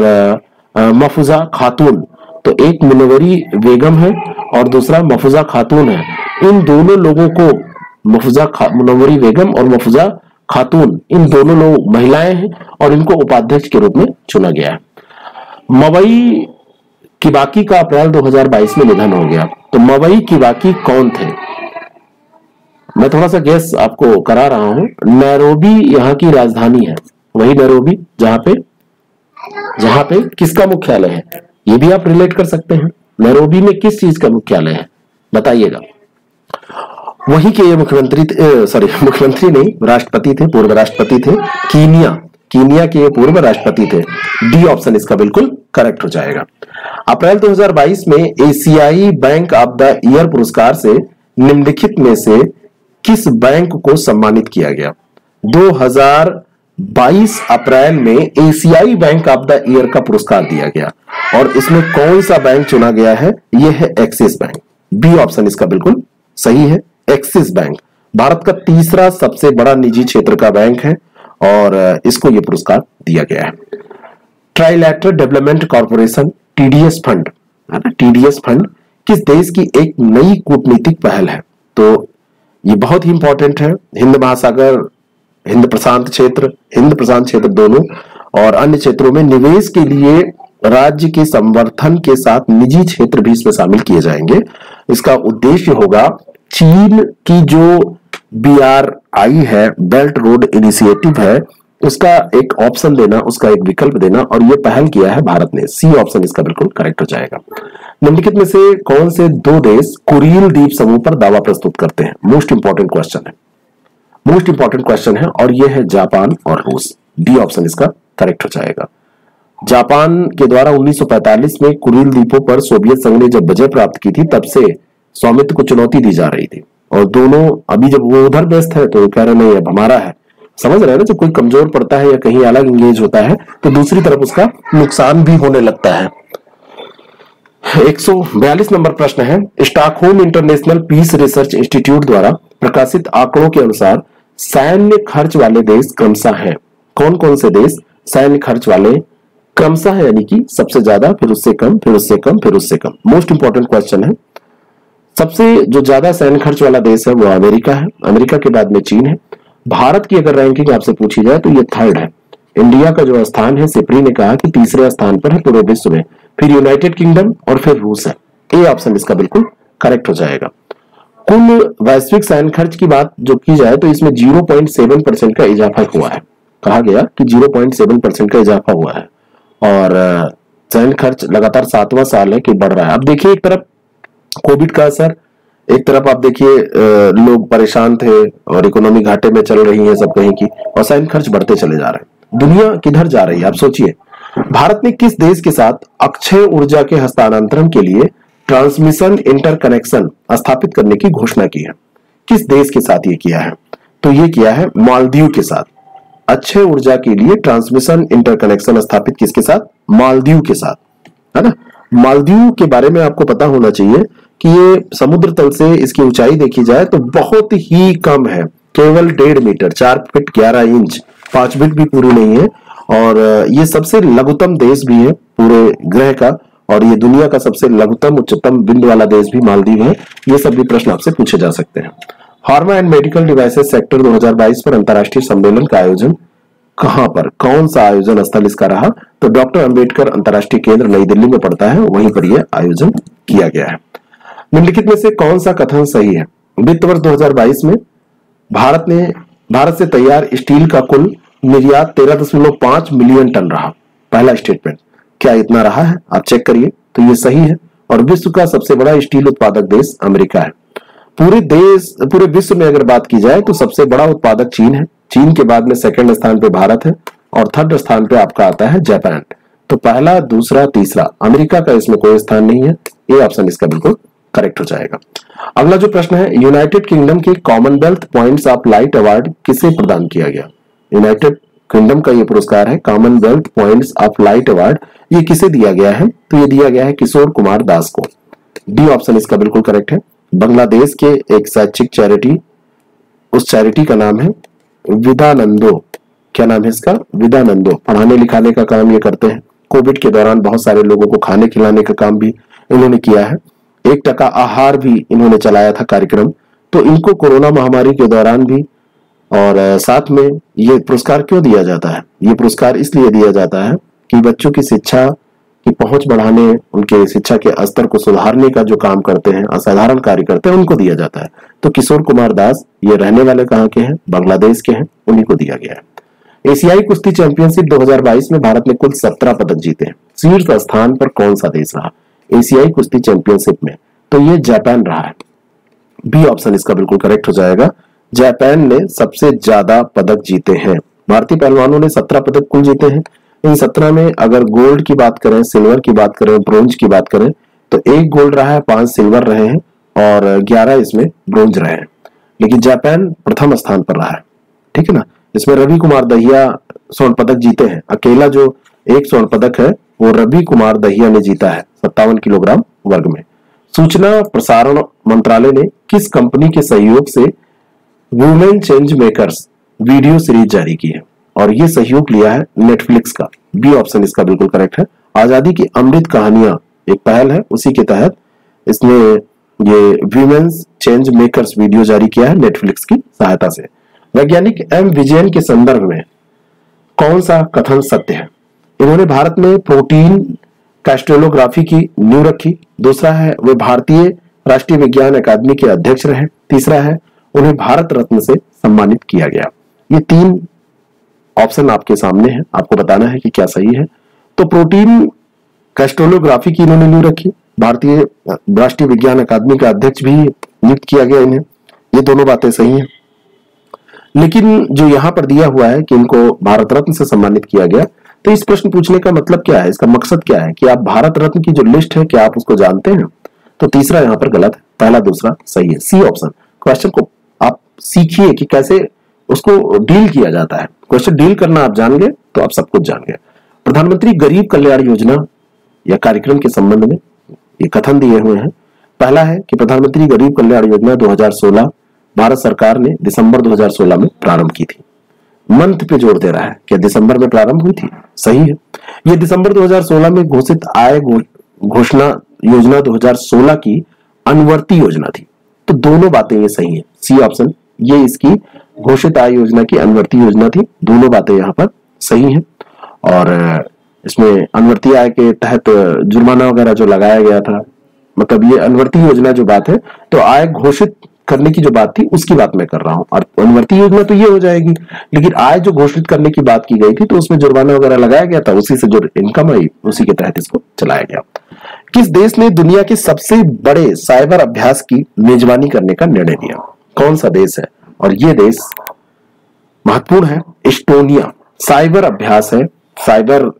महफूजा खातून। तो एक मुनव्वरी बेगम है और दूसरा महफूजा खातून है। इन दोनों लोगों को मुनव्वरी बेगम और महफूजा खातून, इन दोनों लोग महिलाएं हैं और इनको उपाध्यक्ष के रूप में चुना गया है। मवई किबाकी का अप्रैल 2022 में निधन हो गया। तो मवई किबाकी कौन थे? मैं थोड़ा सा गेस आपको करा रहा हूं। नैरोबी यहाँ की राजधानी है, वही नैरोबी जहां पे किसका मुख्यालय है, ये भी आप रिलेट कर सकते हैं। नैरोबी में किस चीज का मुख्यालय है बताइएगा। वही के ये मुख्यमंत्री नहीं, राष्ट्रपति थे, पूर्व राष्ट्रपति थे। कीनिया के ये पूर्व राष्ट्रपति थे। डी ऑप्शन इसका बिल्कुल करेक्ट हो जाएगा। अप्रैल 2022 में एशियाई बैंक ऑफ द ईयर पुरस्कार से निम्नलिखित में से किस बैंक को सम्मानित किया गया? 2022 अप्रैल में एशियाई बैंक ऑफ द ईयर का पुरस्कार दिया गया और इसमें कौन सा बैंक चुना गया है? यह है एक्सिस बैंक। बी ऑप्शन इसका बिल्कुल सही है, एक्सिस बैंक। भारत का तीसरा सबसे बड़ा निजी क्षेत्र का बैंक है और इसको यह पुरस्कार दिया गया है। Trilateral development corporation TDS fund, TDS fund किस देश की एक नई कूटनीतिक पहल है? तो ये बहुत ही इंपॉर्टेंट है। हिंद महासागर, हिंद प्रशांत क्षेत्र दोनों और अन्य क्षेत्रों में निवेश के लिए राज्य के समर्थन के साथ निजी क्षेत्र भी इसमें शामिल किए जाएंगे। इसका उद्देश्य होगा चीन की जो BRI है, बेल्ट रोड इनिशिएटिव है, उसका एक ऑप्शन देना, उसका एक विकल्प देना, और यह पहल किया है भारत ने। सी ऑप्शन इसका बिल्कुल करेक्ट हो जाएगा। निम्नलिखित में से कौन से 2 देश कुरिल द्वीप समूह पर दावा प्रस्तुत करते हैं? मोस्ट इंपॉर्टेंट क्वेश्चन है और यह है जापान और रूस। डी ऑप्शन इसका करेक्ट हो जाएगा। जापान के द्वारा 1945 में कुरिल द्वीपों पर सोवियत संघ ने जब विजय प्राप्त की थी, तब से स्वामित्व को चुनौती दी जा रही थी और दोनों अभी जब वो उधर व्यस्त है तो कह रहे नहीं अब हमारा है। समझ रहे हैं ना, जब कोई कमजोर पड़ता है या कहीं अलग इंगेज होता है तो दूसरी तरफ उसका नुकसान भी होने लगता है। 142 नंबर प्रश्न है, Stockholm International Peace Research Institute द्वारा प्रकाशित आंकड़ों के अनुसार सैन्य खर्च वाले देश क्रमशः हैं। कौन कौन से देश सैन्य खर्च वाले क्रमशः, यानी कि सबसे ज्यादा, फिर उससे कम, फिर उससे कम, फिर उससे कम। मोस्ट इंपॉर्टेंट क्वेश्चन है। सबसे जो ज्यादा सैन्य खर्च वाला देश है वो अमेरिका है, अमेरिका के बाद में चीन है। भारत की अगर रैंकिंग आपसे पूछी जाए तो ये 3rd है। इंडिया का जो स्थान है, सिप्री ने कहा कि 3रे स्थान पर है पूरे विश्व में, फिर यूनाइटेड किंगडम और फिर रूस है। ए ऑप्शन इसका बिल्कुल करेक्ट हो जाएगा। कुल वैश्विक सैन्य खर्च की बात जो की जाए तो इसमें 0.7% का इजाफा हुआ है। कहा गया कि 0.7% का इजाफा हुआ है और सैन्य खर्च लगातार 7वां साल है कि बढ़ रहा है। अब देखिए, एक तरफ कोविड का असर, एक तरफ आप देखिए लोग परेशान थे और इकोनॉमी घाटे में चल रही है सब कहीं की, और सैन्य खर्च बढ़ते चले जा रहे हैं। दुनिया किधर जा रही है आप सोचिए। भारत ने किस देश के साथ अक्षय ऊर्जा के हस्तांतरण के लिए ट्रांसमिशन इंटरकनेक्शन स्थापित करने की घोषणा की है? किस देश के साथ ये किया है? तो ये किया है मालदीव के साथ। अक्षय ऊर्जा के लिए ट्रांसमिशन इंटरकनेक्शन स्थापित किसके साथ? मालदीव के साथ, है ना। मालदीव के बारे में आपको पता होना चाहिए कि ये समुद्र तल से इसकी ऊंचाई देखी जाए तो बहुत ही कम है, केवल 1.5 मीटर, 4 फीट 11 इंच, 5 फीट भी पूरी नहीं है। और ये सबसे लघुतम देश भी है पूरे ग्रह का, और ये दुनिया का सबसे लघुतम उच्चतम बिंदु वाला देश भी मालदीव है। ये सब भी प्रश्न आपसे पूछे जा सकते हैं। Pharma and medical devices sector 2022 पर अंतर्राष्ट्रीय सम्मेलन का आयोजन कहां पर, कौन सा आयोजन स्थल इसका रहा? तो डॉक्टर अंबेडकर अंतर्राष्ट्रीय केंद्र नई दिल्ली में पड़ता है, वहीं पर यह आयोजन किया गया है। निम्नलिखित में से कौन सा कथन सही है? वित्त वर्ष 2022 में भारत से तैयार स्टील का कुल निर्यात 13.5 मिलियन टन रहा। पहला स्टेटमेंट, क्या इतना रहा है? आप चेक करिए तो ये सही है। और विश्व का सबसे बड़ा स्टील उत्पादक देश अमेरिका है। पूरे विश्व में अगर बात की जाए तो सबसे बड़ा उत्पादक चीन है। चीन के बाद में 2nd स्थान पे भारत है और 3rd स्थान पे आपका आता है जापान। तो पहला, दूसरा, तीसरा, अमेरिका का इसमें कोई स्थान नहीं है। ये ऑप्शन इसका बिल्कुल करेक्ट हो जाएगा। अगला जो प्रश्न है, यूनाइटेड किंगडम के Commonwealth points of light award किसे प्रदान किया गया? यूनाइटेड किंगडम का ये पुरस्कार है Commonwealth points of light award, ये किसे दिया गया है? तो ये दिया गया है किशोर कुमार दास को। डी ऑप्शन इसका बिल्कुल करेक्ट है। बांग्लादेश के एक शैक्षिक चैरिटी उस चैरिटी का नाम है विदानंदो। क्या नाम है इसका? विदानंदो। पढ़ाने लिखाने का काम ये करते हैं। कोविड के दौरान बहुत सारे लोगों को खाने खिलाने का काम भी इन्होंने किया है। 1 टका आहार भी इन्होंने चलाया था कार्यक्रम। तो इनको कोरोना महामारी के दौरान भी और साथ में ये पुरस्कार क्यों दिया जाता है? ये पुरस्कार इसलिए दिया जाता है कि बच्चों की शिक्षा की पहुंच बढ़ाने, उनके शिक्षा के स्तर को सुधारने का जो काम करते हैं, असाधारण कार्य करते हैं, उनको दिया जाता है। तो किशोर कुमार दास ये रहने वाले कहाँ के हैं? बांग्लादेश के हैं, उन्हीं को दिया गया है। एशियाई कुश्ती चैंपियनशिप 2022 में भारत ने कुल 17 पदक जीते हैं। शीर्ष स्थान पर कौन सा देश रहा एशियाई कुश्ती चैंपियनशिप में? तो ये जापान रहा है। बी ऑप्शन इसका बिल्कुल करेक्ट हो जाएगा। जापान ने सबसे ज्यादा पदक जीते हैं। भारतीय पहलवानों ने 17 पदक कुल जीते हैं। इन 17 में अगर गोल्ड की बात करें, सिल्वर की बात करें, ब्रोंज की बात करें तो 1 गोल्ड रहा है, 5 सिल्वर रहे हैं और 11 इसमें ब्रोंज रहे हैं। लेकिन जापान प्रथम स्थान पर रहा है, ठीक है ना। इसमें रवि कुमार दहिया स्वर्ण पदक जीते हैं। अकेला जो 1 स्वर्ण पदक है वो रवि कुमार दहिया ने जीता है 57 किलोग्राम वर्ग में। सूचना प्रसारण मंत्रालय ने किस कंपनी के सहयोग से women change makers video series जारी की है? और ये सहयोग लिया है नेटफ्लिक्स का। बी ऑप्शन इसका बिल्कुल करेक्ट है। आजादी की अमृत कहानियां एक पहल है, उसी के तहत इसने ये वीमेन्स चेंज मेकर्स वीडियो जारी किया है नेटफ्लिक्स की सहायता से। वैज्ञानिक एम विजयन के संदर्भ में कौन सा कथन सत्य है? इन्होंने भारत में प्रोटीन क्रिस्टलोग्राफी की नींव रखी। दूसरा है वे भारतीय राष्ट्रीय विज्ञान अकादमी के अध्यक्ष रहे। तीसरा है उन्हें भारत रत्न से सम्मानित किया गया। ये 3 ऑप्शन आपके सामने है, आपको बताना है कि क्या सही है। तो प्रोटीन क्रिस्टलोग्राफी की इन्होंने नींव रखी, भारतीय राष्ट्रीय विज्ञान अकादमी का अध्यक्ष भी नियुक्त किया गया इन्हें। ये दोनों बातें सही हैं। लेकिन जो यहां पर दिया हुआ है कि इनको भारत रत्न से सम्मानित किया गया, तो इस प्रश्न पूछने का मतलब क्या है, इसका मकसद क्या है कि आप भारत रत्न की जो लिस्ट है क्या आप उसको जानते हैं? तो तीसरा यहां पर गलत है, पहला दूसरा सही है। C option. क्वेश्चन को आप सीखिए कि कैसे उसको डील किया जाता है। क्वेश्चन डील करना आप जान गए तो आप सब कुछ जान गए। प्रधानमंत्री गरीब कल्याण योजना या कार्यक्रम के संबंध में ये कथन दिए हुए हैं। पहला है कि प्रधानमंत्री गरीब कल्याण योजना 2016 भारत सरकार ने दिसंबर 2016 में प्रारंभ की थी। मंथ पे जोर दे रहा है, क्या दिसंबर में प्रारंभ हुई थी? सही है। यह दिसंबर 2016 में घोषित आय घोषणा योजना 2016 की अनुवर्ती योजना थी। तो दोनों बातें ये सही है। सी ऑप्शन, ये इसकी घोषित आय योजना की अनुवर्ती योजना थी। दोनों बातें यहाँ पर सही हैं। और इसमें अनुवर्ती आय के तहत जुर्माना वगैरह जो लगाया गया था, मतलब ये अनुवर्ती योजना जो बात है, तो आय घोषित करने की जो बात थी उसकी बात मैं कर रहा हूं। और अनुवर्ती योजना तो ये हो जाएगी, लेकिन आय जो घोषित करने की बात की गई थी तो उसमें जुर्माना वगैरह लगाया गया था, उसी से जो इनकम आई उसी के तहत इसको चलाया गया। किस देश ने दुनिया के सबसे बड़े साइबर अभ्यास की मेजबानी करने का निर्णय लिया? कौन सा देश है? और ये देश महत्वपूर्ण है, एस्टोनिया। साइबर अभ्यास है, साइबर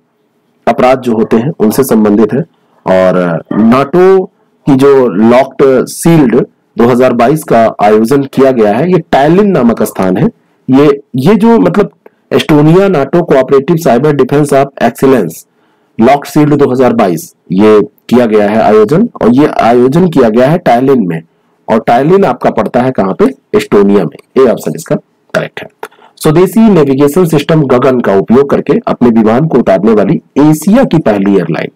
अपराध जो होते हैं उनसे संबंधित है। और नाटो की जो लॉक्ड सील्ड 2022 का आयोजन किया गया है, ये टैलिन नामक स्थान है। ये जो मतलब Estonia NATO Cooperative Cyber Defence of Excellence Locked Shields 2022 ये किया गया है आयोजन, और ये आयोजन किया गया है टैलिन में। और टैलिन आपका पड़ता है कहां पे? एस्टोनिया में। ए ऑप्शन इसका करेक्ट है। स्वदेशी नेविगेशन सिस्टम गगन का उपयोग करके अपने विमान को उतारने वाली एशिया की पहली एयरलाइन।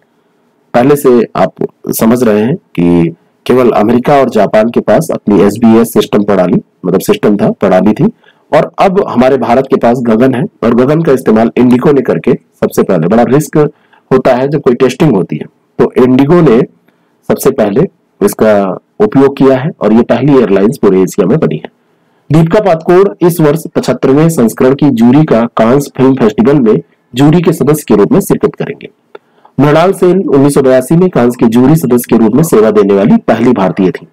पहले से आप समझ रहे हैं कि केवल अमेरिका और जापान के पास अपनी SBS सिस्टम प्रणाली, मतलब सिस्टम था, प्रणाली थी, और अब हमारे भारत के पास गगन है। और गगन का इस्तेमाल इंडिगो ने करके सबसे पहले, बड़ा रिस्क होता है जब कोई टेस्टिंग होती है, तो इंडिगो ने सबसे पहले इसका उपयोग किया है और ये पहली एयरलाइंस पूरे एशिया में बनी है। दीपिका पादुकोण इस वर्ष 75वें संस्करण की जूरी का कांस फिल्म फेस्टिवल में जूरी के सदस्य के रूप में शिरकत करेंगे। मृणाल सेन 1982 में कांस के जूरी सदस्य के रूप में सेवा देने वाली पहली भारतीय थी।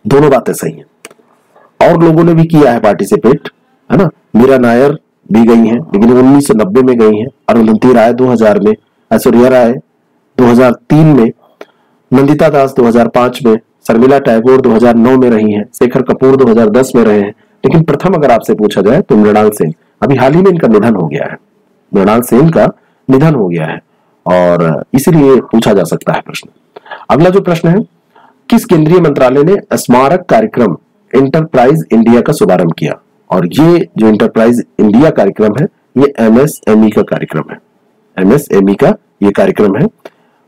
दोनों बातें सही हैं। और लोगों ने भी किया है पार्टिसिपेट, है ना। मीरा नायर भी गई हैं, लेकिन 1990 में गई हैं। अरुंधति राय 2000 में, ऐश्वर्या राय 2003 में, नंदिता दास 2005 में, शर्मिला टैगोर 2009 में रही हैं, शेखर कपूर 2010 में रहे हैं। लेकिन प्रथम अगर आपसे पूछा जाए तो मृणाल सेन, अभी हाल ही में इनका निधन हो गया है। मृणाल सेन का निधन हो गया है और इसलिए पूछा जा सकता है प्रश्न। अगला जो प्रश्न है, किस केंद्रीय मंत्रालय ने स्मारक कार्यक्रम इंटरप्राइज इंडिया का शुभारंभ किया। और ये जो इंटरप्राइज इंडिया कार्यक्रम है ये एमएसएमई का कार्यक्रम है, एमएसएमई का ये कार्यक्रम है।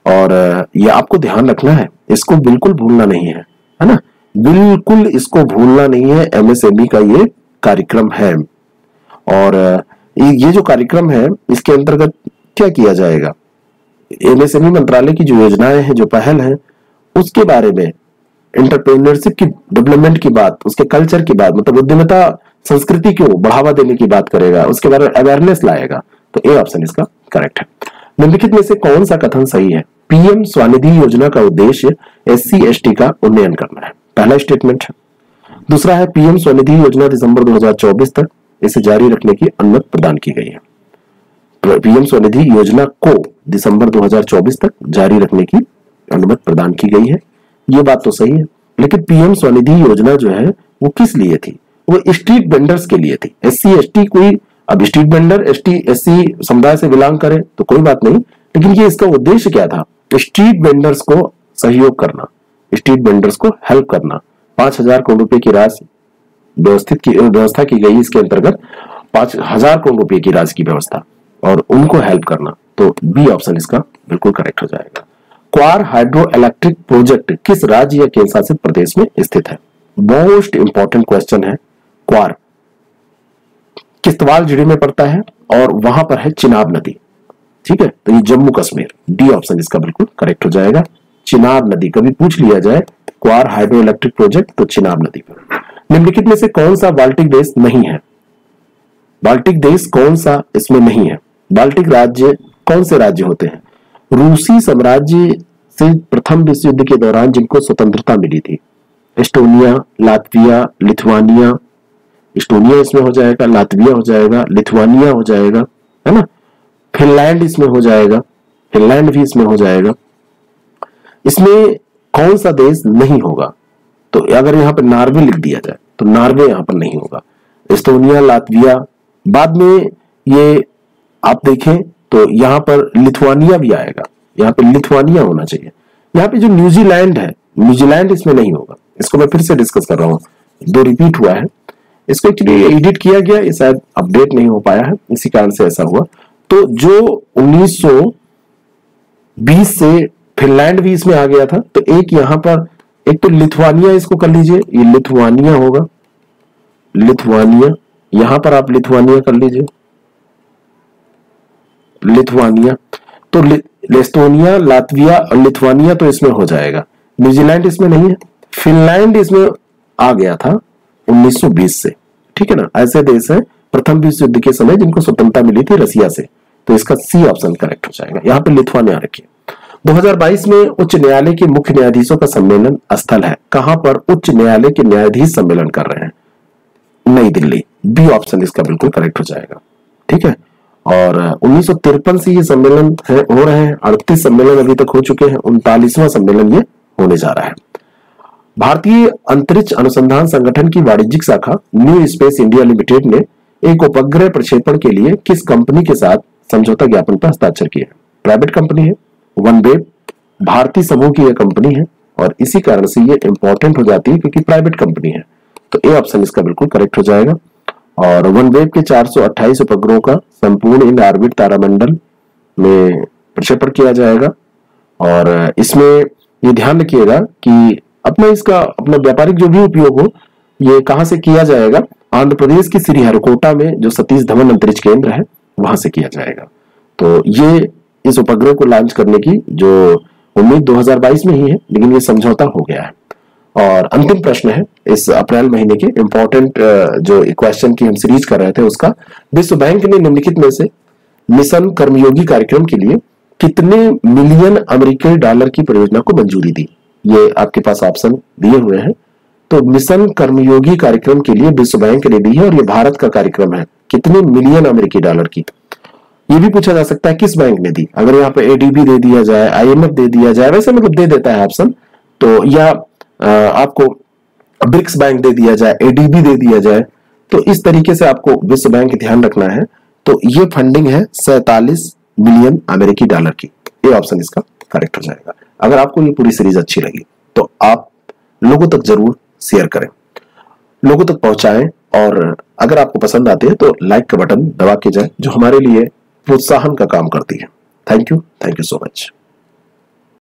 और ये आपको ध्यान रखना है, इसको बिल्कुल भूलना नहीं है ना, बिल्कुल इसको भूलना नहीं है। एमएसएमई का ये कार्यक्रम है। और ये जो कार्यक्रम है इसके अंतर्गत क्या किया जाएगा, एमएसएमई मंत्रालय की जो योजनाएं हैं, जो पहल है, उसके बारे में एंटरप्रेन्योरशिप की डेवलपमेंट की बात, उसके कल्चर की बात, मतलब उद्यमिता संस्कृति को बढ़ावा देने की बात करेगा, उसके बारे में अवेयरनेस लाएगा। तो ए ऑप्शन इसका करेक्ट है। निम्नलिखित में से कौन सा कथन सही है? पीएम स्वनिधि योजना का उद्देश्य SC/ST का उन्नयन करना है, पहला स्टेटमेंट है। दूसरा है पीएम स्वनिधि योजना दिसंबर 2024 तक इसे जारी रखने की अनुमति प्रदान की गई है। पीएम स्वनिधि योजना को दिसंबर 2024 तक जारी रखने की अनुमति प्रदान की गई है, ये बात तो सही है। लेकिन पीएम स्वनिधि योजना जो है वो किस लिए थी? वो स्ट्रीट वेंडर्स के लिए थी। SC/ST कोई, अब स्ट्रीट वेंडर ST/SC समुदाय से बिलोंग करे तो कोई बात नहीं, लेकिन ये इसका उद्देश्य क्या था? स्ट्रीट वेंडर्स को सहयोग करना, स्ट्रीट वेंडर्स को हेल्प करना। 5,000 करोड़ रुपए की राशि व्यवस्था की गई, इसके अंतर्गत 5,000 करोड़ रुपए की राशि की व्यवस्था और उनको हेल्प करना। तो बी ऑप्शन इसका बिल्कुल करेक्ट हो जाएगा। क्वार हाइड्रो इलेक्ट्रिक प्रोजेक्ट किस राज्य या केंद्र शासित प्रदेश में स्थित है? मोस्ट इंपॉर्टेंट क्वेश्चन है। क्वार किश्तवाड़ जिले में पड़ता है और वहां पर है चिनाब नदी, ठीक है, तो ये जम्मू कश्मीर, डी ऑप्शन इसका बिल्कुल करेक्ट हो जाएगा। चिनाब नदी, कभी पूछ लिया जाए क्वार हाइड्रो इलेक्ट्रिक प्रोजेक्ट तो चिनाब नदी पर। निम्नलिखित में से कौन सा बाल्टिक देश नहीं है? बाल्टिक देश कौन सा इसमें नहीं है? बाल्टिक राज्य कौन से राज्य होते हैं? रूसी साम्राज्य से प्रथम विश्व युद्ध के दौरान जिनको स्वतंत्रता मिली थी, एस्टोनिया, लातविया, लिथुआनिया। एस्टोनिया इसमें हो जाएगा, लातविया हो जाएगा, लिथुआनिया हो जाएगा, है ना, फिनलैंड इसमें हो जाएगा, फिनलैंड भी इसमें हो जाएगा। इसमें कौन सा देश नहीं होगा? तो अगर यहाँ पर नॉर्वे लिख दिया जाए तो नॉर्वे यहाँ पर नहीं होगा। एस्टोनिया, लातविया, बाद में ये आप देखें तो यहाँ पर लिथुआनिया भी आएगा, यहाँ पे लिथुआनिया होना चाहिए। यहाँ पे जो न्यूजीलैंड है, न्यूजीलैंड इसमें नहीं होगा। इसको मैं फिर से डिस्कस कर रहा हूँ, दो रिपीट हुआ है। इसको एक्चुअली एडिट किया गया, ये शायद अपडेट नहीं हो पाया है, इसी कारण से ऐसा हुआ। तो जो 1920 से फिनलैंड भी इसमें आ गया था, तो एक यहाँ पर, एक तो लिथुआनिया इसको कर लीजिए, ये लिथुआनिया होगा, लिथुआनिया, यहां पर आप लिथुआनिया कर लीजिए, लिथुआनिया। तो एस्टोनिया, लातविया और लिथुआनिया तो इसमें हो जाएगा। न्यूजीलैंड इसमें नहीं है। फिनलैंड इसमें आ गया था 1920 से, ठीक है ना। ऐसे देश है प्रथम विश्व युद्ध के समय जिनको स्वतंत्रता मिली थी रसिया से, तो इसका सी ऑप्शन करेक्ट हो जाएगा। यहाँ पे लिथुआनिया रखिए। 2022 में उच्च न्यायालय के मुख्य न्यायाधीशों का सम्मेलन स्थल है, कहां पर उच्च न्यायालय के न्यायाधीश सम्मेलन कर रहे हैं? नई दिल्ली, बी ऑप्शन इसका बिल्कुल करेक्ट हो जाएगा, ठीक है। और 1953 से ये सम्मेलन हो रहे हैं, 38 सम्मेलन अभी तक हो चुके हैं, 39वां सम्मेलन ये होने जा रहा है। भारतीय अंतरिक्ष अनुसंधान संगठन की वाणिज्यिक शाखा न्यू स्पेस इंडिया लिमिटेड ने एक उपग्रह प्रक्षेपण के लिए किस कंपनी के साथ समझौता ज्ञापन पर हस्ताक्षर किए? प्राइवेट कंपनी है, वनवेब भारतीय समूह की यह कंपनी है और इसी कारण से ये इंपॉर्टेंट हो जाती है क्योंकि प्राइवेट कंपनी है। तो ए ऑप्शन इसका बिल्कुल करेक्ट हो जाएगा। और वनवेब के 428 उपग्रहों का संपूर्ण इन ऑर्बिट तारामंडल में प्रक्षेपण किया जाएगा। और इसमें ये ध्यान रखिएगा कि अपना व्यापारिक जो भी उपयोग हो, ये कहां से किया जाएगा? आंध्र प्रदेश की श्रीहरिकोटा में जो सतीश धवन अंतरिक्ष केंद्र है वहां से किया जाएगा। तो ये इस उपग्रह को लॉन्च करने की जो उम्मीद 2022 में ही है, लेकिन ये समझौता हो गया है। और अंतिम प्रश्न है इस अप्रैल महीने के इंपॉर्टेंट जो क्वेश्चन की हम सीरीज कर रहे थे उसका, विश्व बैंक ने निम्नलिखित में से मिशन कर्मयोगी कार्यक्रम के लिए कितने मिलियन अमेरिकी डॉलर की परियोजना को मंजूरी दी? ये आपके पास ऑप्शन दिए हुए हैं। तो मिशन कर्मयोगी कार्यक्रम के लिए विश्व बैंक ने दी है और ये भारत का कार्यक्रम है। कितने मिलियन अमेरिकी डॉलर की? ये भी पूछा जा सकता है किस बैंक ने दी। अगर यहाँ पे एडीबी दे दिया जाए, IMF दे दिया जाए, वैसे मतलब दे देता है ऑप्शन, तो या आपको ब्रिक्स बैंक दे दिया जाए, एडीबी दे दिया जाए, तो इस तरीके से आपको विश्व बैंक ध्यान रखना है। तो ये फंडिंग है 47 मिलियन अमेरिकी डॉलर की। ये ऑप्शन इसका करेक्ट हो जाएगा। अगर आपको ये पूरी सीरीज अच्छी लगी तो आप लोगों तक जरूर शेयर करें। लोगों तक पहुंचाएं, और अगर आपको पसंद आती है तो लाइक का बटन दबा के जाए, जो हमारे लिए प्रोत्साहन का काम करती है। Thank you so much.